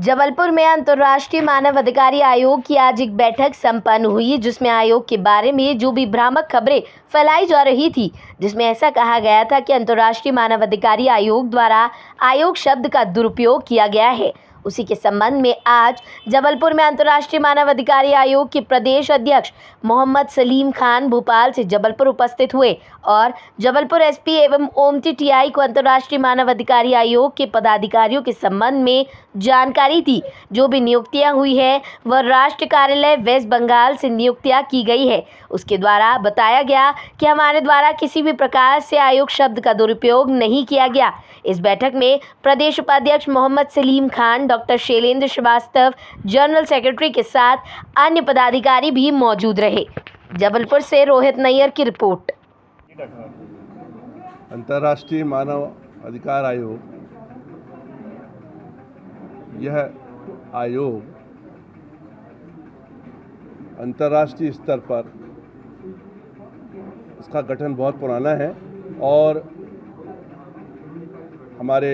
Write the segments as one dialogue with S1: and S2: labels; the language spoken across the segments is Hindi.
S1: जबलपुर में अंतर्राष्ट्रीय मानव अधिकार आयोग की आज एक बैठक संपन्न हुई, जिसमें आयोग के बारे में जो भी भ्रामक खबरें फैलाई जा रही थी, जिसमें ऐसा कहा गया था कि अंतर्राष्ट्रीय मानव अधिकार आयोग द्वारा आयोग शब्द का दुरुपयोग किया गया है। उसी के संबंध में आज जबलपुर में अंतर्राष्ट्रीय मानव अधिकार आयोग के प्रदेश अध्यक्ष मोहम्मद सलीम खान भोपाल से जबलपुर उपस्थित हुए और जबलपुर एसपी एवं ओमती टीआई को अंतर्राष्ट्रीय मानव अधिकार आयोग के पदाधिकारियों के संबंध में जानकारी दी। जो भी नियुक्तियां हुई है वह राष्ट्र कार्यालय वेस्ट बंगाल से नियुक्तियां की गई है। उसके द्वारा बताया गया कि हमारे द्वारा किसी भी प्रकार से आयोग शब्द का दुरुपयोग नहीं किया गया। इस बैठक में प्रदेश उपाध्यक्ष Mohammad Salim Khan, doctor Shailendra Srivastava, general secretary के साथ अन्य पदाधिकारी भी मौजूद रहे। जबलपुर से रोहित नैयर की रिपोर्ट।
S2: अंतर्राष्ट्रीय मानव अधिकार आयोग, यह आयोग अंतर्राष्ट्रीय स्तर पर इसका गठन बहुत पुराना है और हमारे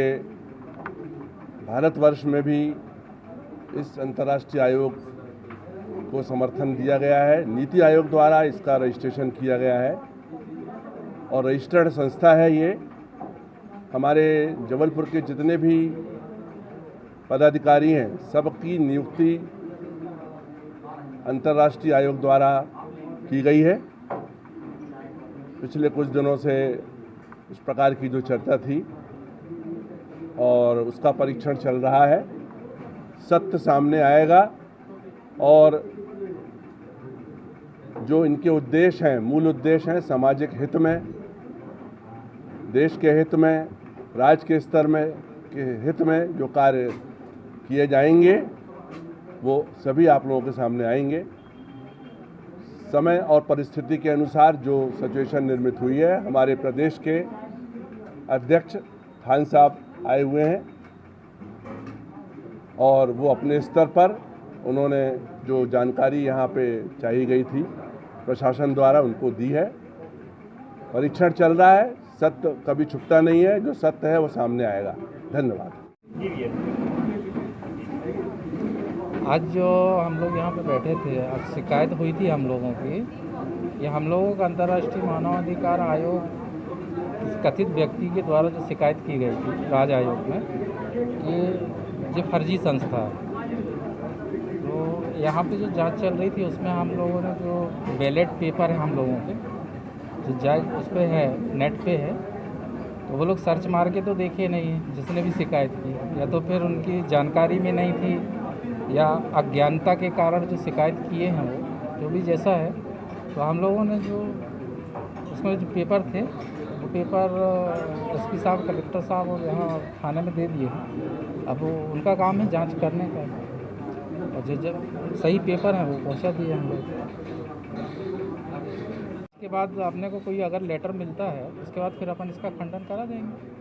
S2: भारतवर्ष में भी इस अंतर्राष्ट्रीय आयोग को समर्थन दिया गया है। नीति आयोग द्वारा इसका रजिस्ट्रेशन किया गया है और रजिस्टर्ड संस्था है। ये हमारे जबलपुर के जितने भी पदाधिकारी हैं, सबकी नियुक्ति अंतर्राष्ट्रीय आयोग द्वारा की गई है। पिछले कुछ दिनों से इस प्रकार की जो चर्चा थी और उसका परीक्षण चल रहा है। सत्य सामने आएगा और जो इनके उद्देश्य हैं, मूल उद्देश्य हैं सामाजिक हित में, देश के हित में, राज्य के स्तर में के हित में जो कार्य किए जाएंगे वो सभी आप लोगों के सामने आएंगे। समय और परिस्थिति के अनुसार जो सिचुएशन निर्मित हुई है, हमारे प्रदेश के अध्यक्ष खान साहब आए हुए हैं और वो अपने स्तर पर उन्होंने जो जानकारी यहाँ पे चाहिए गई थी प्रशासन द्वारा उनको दी है। परीक्षण चल रहा है, सत्य कभी छुपता नहीं है, जो सत्य है वो सामने आएगा। धन्यवाद।
S3: आज जो हम लोग यहाँ पे बैठे थे, आज शिकायत हुई थी हम लोगों की, ये हम लोगों का अंतर्राष्ट्रीय मानवाधिकार आयोग इस कथित व्यक्ति के द्वारा जो शिकायत की गई थी राज्य आयोग में कि जो फर्जी संस्था है, तो यहाँ पे जो जांच चल रही थी उसमें हम लोगों ने जो बैलेट पेपर है हम लोगों के जो जांच उस पर है, नेट पे है, तो वो लोग सर्च मार के तो देखे नहीं है जिसने भी शिकायत की, या तो फिर उनकी जानकारी में नहीं थी या अज्ञानता के कारण जो शिकायत किए हैं वो जो भी जैसा है। तो हम लोगों ने जो उसमें जो पेपर थे वो पेपर एसपी साहब, कलेक्टर साहब और यहाँ थाने में दे दिए हैं। अब वो उनका काम है जांच करने का और जो सही पेपर है वो पहुँचा दिए हम लोग। उसके बाद अपने को कोई अगर लेटर मिलता है उसके बाद फिर अपन इसका खंडन करा देंगे।